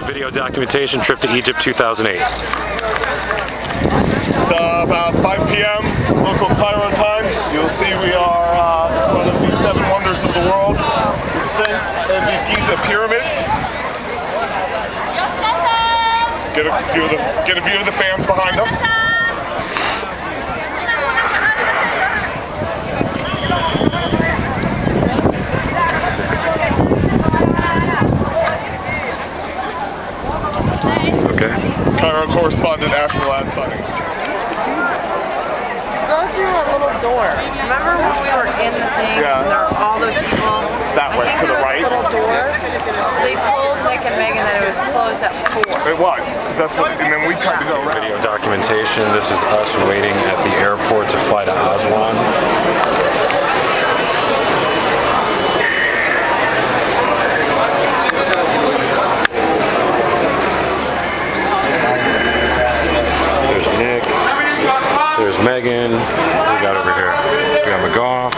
Video documentation trip to Egypt 2008. It's about 5 p.m. local Cairo time. You'll see we are in front of the 7 wonders of the world, the Sphinx and the Giza pyramids. Get a view of the fans behind us. Cairo correspondent Aswan signing. Go through a little door. Remember when we were in the thing? Yeah. And there were all those people. That way, to the right. I think there was a little door. They told Nick and Megan that it was closed at 4. It was. That's what, and then we tried to go around. Video documentation. This is us waiting at the airport to fly to Aswan. There's Megan. What do we got over here? We got McGough.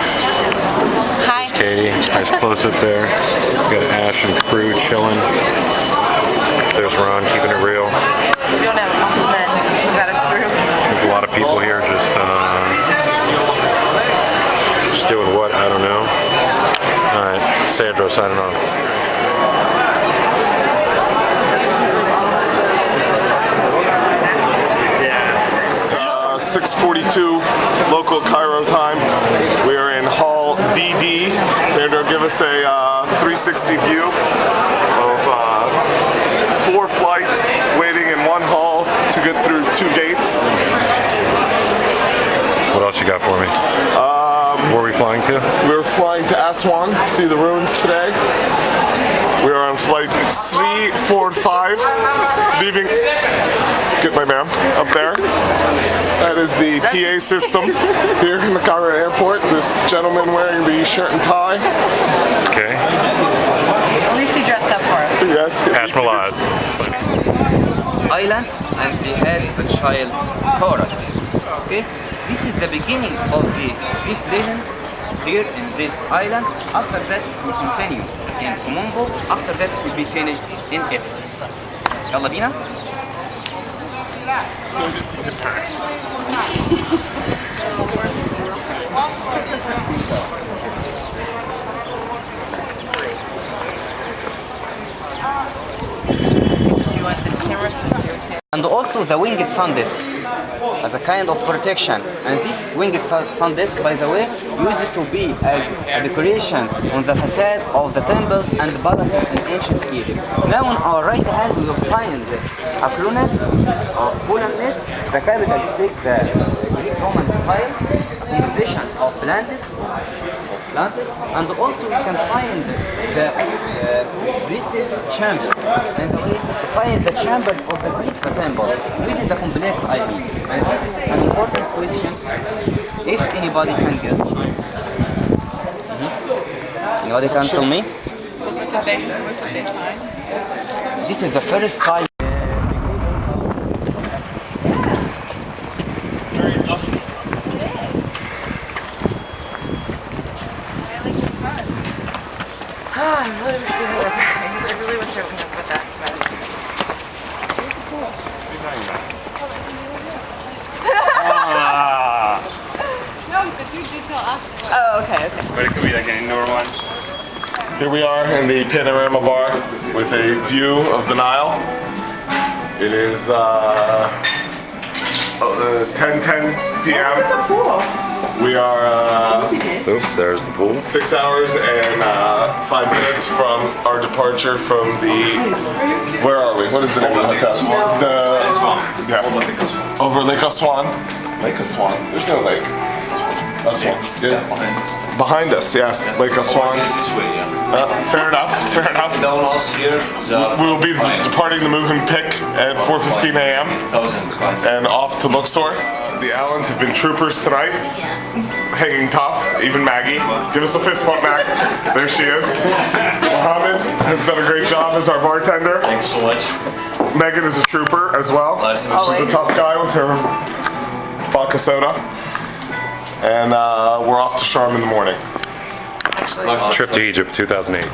Hi. There's Katie. Nice close up there. We got Ash and crew chilling. There's Ron keeping it real. We don't have a compliment. You got us through. There's a lot of people here just doing what? I don't know. Alright, Sandro signing off. 6:42 local Cairo time. We are in Hall DD. Sandro, give us a 360 view of 4 flights waiting in one hall to get through 2 gates. What else you got for me? Where are we flying to? We're flying to Aswan to see the ruins today. We are on flight 345, leaving. Get my man up there. That is the PA system here in the Cairo airport. This gentleman wearing the shirt and tie. Okay. At least he dressed up for us. Yes. Ash Malad. Island, and they had the child Horus. Okay, this is the beginning of this legend here in this island. After that, we continue in Komombo. After that, will be finished in Italy. يلا بينا. Do you want this camera since you're here? And also the winged sun disk as a kind of protection. And this winged sun disk, by the way, used to be as a decoration on the facade of the temples and palaces in ancient Egypt. Now on our right hand we will find Aklunet or Kulannes, the capital state, the Greek Roman style, composition of Atlantis, and also we can find the priestess chambers, and we find the chambers of the priest temple within the complex ID. And this is an important question, if anybody can guess. Anybody can tell me? What did they find? This is the first time. I really wish we had our bags. I really wish I would have put that No, the two detail after. Oh, okay. But it could be like an indoor one. Here we are in the panorama bar with a view of the Nile. It is 10:10 p.m. We are there's the pool. 6 hours and 5 minutes from our departure from the. Where are we? What is the name of the hotel? Yes. Over Lake Aswan. Lake Aswan. There's no lake. Aswan. Yeah. Behind us, yes. Lake Aswan. Fair enough. Fair enough. Down us here. We will be departing the moving pick at 4:15 a.m. and off to Luxor. The Allens have been troopers tonight. Hanging tough, even Maggie. Give us a fist bump, Mag. There she is. Mohammed has done a great job as our bartender. Thanks so much. Megan is a trooper as well. Nice to meet you. She's a tough guy with her vodka soda. And we're off to Sharm in the morning. Trip to Egypt, 2008.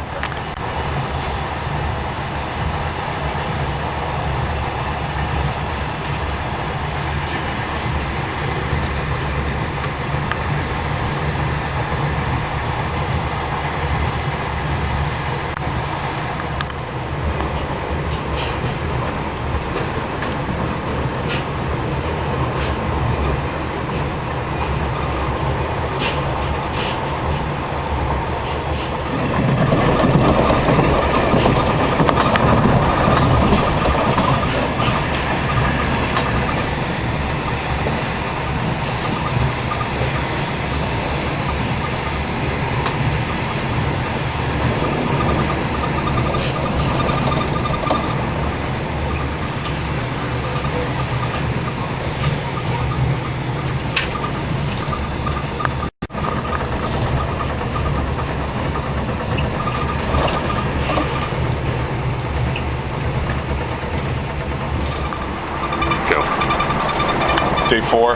Day 4.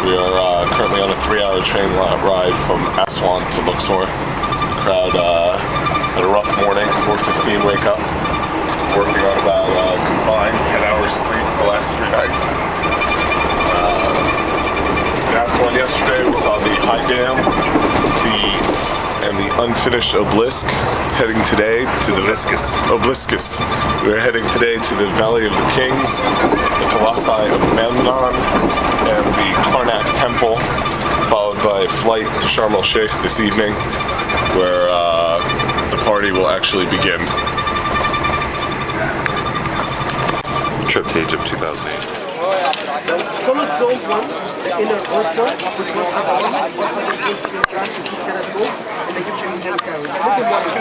We are currently on a 3-hour train ride from Aswan to Luxor. The crowd had a rough morning, 4:15 wake up. Working on about combined 10 hours sleep the last 3 nights. In Aswan yesterday we saw the High Dam, and the unfinished obelisk. Heading today to the Obeliscus. We're heading today to the Valley of the Kings, the Colossi of Memnon, and the Karnak Temple, followed by a flight to Sharm el Sheikh this evening, where the party will actually begin. Trip to Egypt, 2008. Solid gold one, the inner crystal, which was about 150 grams, 2 karat gold, and they give you Museum Cairo. The second one is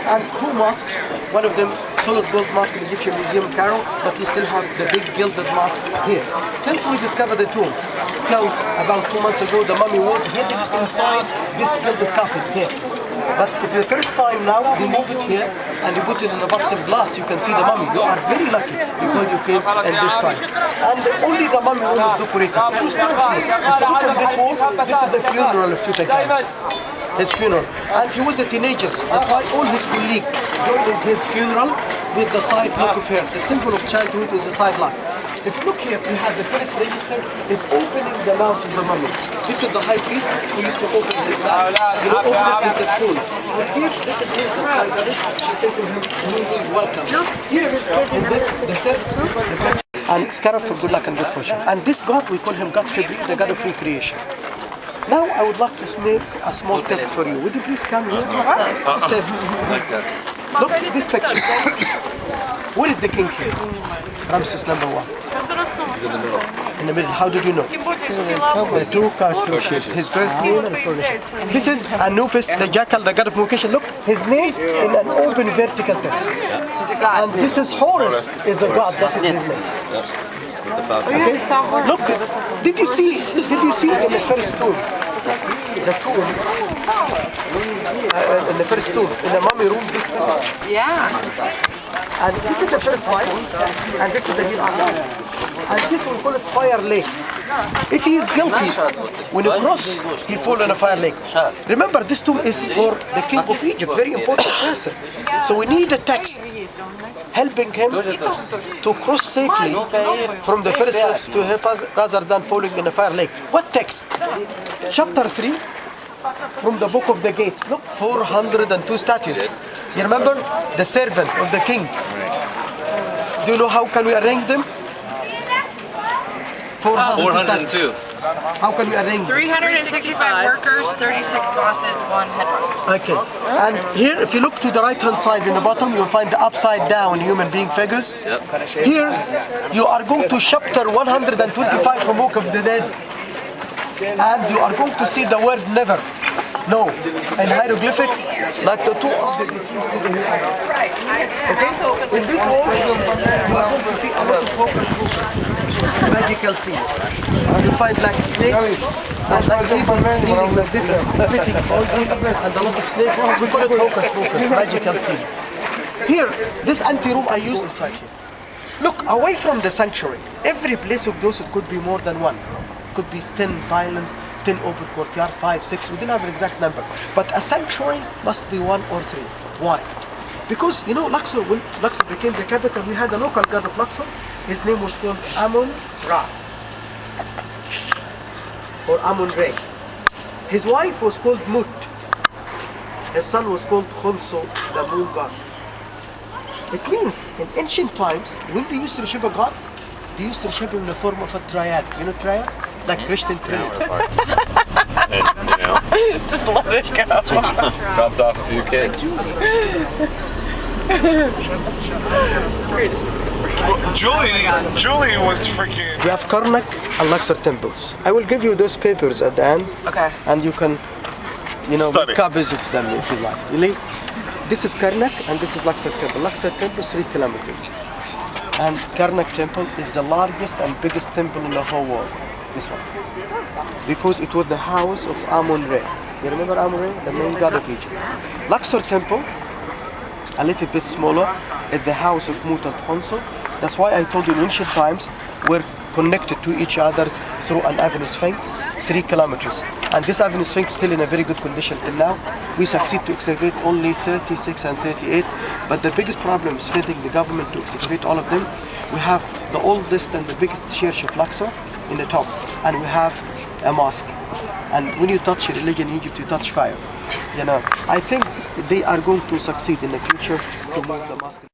and 2 mosques, one of them solid gold mosque in the Egyptian Museum Cairo, but we still have the big gilded mosque here. Since we discovered the tomb, till about 2 months ago, the mummy was hidden inside this gilded coffin here. But it's the first time now we move it here and you put it in a box of glass, you can see the mummy. You are very lucky because you came at this time. And only the mummy room is decorated. If you stand here, if you look at this wall, this is the funeral of Tutankhamun. His funeral. And he was a teenager. That's why all his colleagues joined his funeral with the side lock of hair. The symbol of childhood is a side lock. If you look here, we have the first register is opening the mouth of the mummy. This is the high priest who used to open his mouth. You know, open it with a spoon. And here, this is his wrist. She said to him, welcome. Here, in this, the third, and scarab for good luck and good fortune. And this god, we call him God Khibri, the god of recreation. Now I would like to make a small test for you. Would you please come here? Test. Look at this picture. Where is the king here? Ramses #1. He's in the middle. In the middle. How did you know? The 2 cartouches. His birth name and coronation. This is Anubis, the jackal, the god of vocation. Look, his name in an open vertical text. And this is Horus, is a god. That is his name. Okay. Look, did you see in the first tomb? The tomb. In the first tomb, in the mummy room. And this is the first one, and this is the new one. And this we call it fire lake. If he is guilty, when you cross, he fall in a fire lake. Remember, this tomb is for the king of Egypt, very important person. So we need a text helping him to cross safely from the first to her rather than falling in a fire lake. What text? Chapter 3 from the book of the gates. Look, 402 statues. You remember the servant of the king? Do you know how can we arrange them? 402. How can we arrange it? 365 workers, 36 bosses, 1 head boss. Okay. And here, if you look to the right-hand side in the bottom, you'll find the upside-down human being figures. Here, you are going to chapter 125 from Book of the Dead. And you are going to see the word never. No. In hieroglyphic, like the two of the deceased over here. Okay? In this wall, you are going to see a lot of focus, magical scenes. You find like snakes, and like people kneeling like this, spitting poison, and a lot of snakes. We call it hocus pocus, magical scenes. Here, this anteroom I used inside here. Look, away from the sanctuary, every place of those, it could be more than one. Could be 10 pylons, 10 open courtyard, 5, 6, we didn't have an exact number. But a sanctuary must be 1 or 3. Why? Because, you know, Luxor, when Luxor became the capital, we had a local god of Luxor. His name was called Amun-Ra. Or Amun-Re. His wife was called Mut. His son was called Khonso, the moon god. It means, in ancient times, when they used to worship a god, they used to worship him in the form of a triad. You know triad? Like Christian Trinity. Just let it go. Dropped off a few kids. Julie was freaking. We have Karnak and Luxor temples. I will give you those papers at the end. Okay. And you can, you know, Study. make copies of them if you like. Really? This is Karnak and this is Luxor temple. Luxor temple is 3 kilometers. And Karnak temple is the largest and biggest temple in the whole world. This one. Because it was the house of Amun-Re. You remember Amun-Re? The main god of Egypt. Luxor temple, a little bit smaller, is the house of Mut and Khonso. That's why I told you in ancient times we're connected to each other through an avenue Sphinx, 3 kilometers. And this avenue Sphinx still in a very good condition till now. We succeed to excavate only 36 and 38, but the biggest problem is fitting the government to excavate all of them. We have the oldest and the biggest church of Luxor in the top, and we have a mosque. And when you touch religion in Egypt, you touch fire. You know, I think they are going to succeed in the future to move the mosque.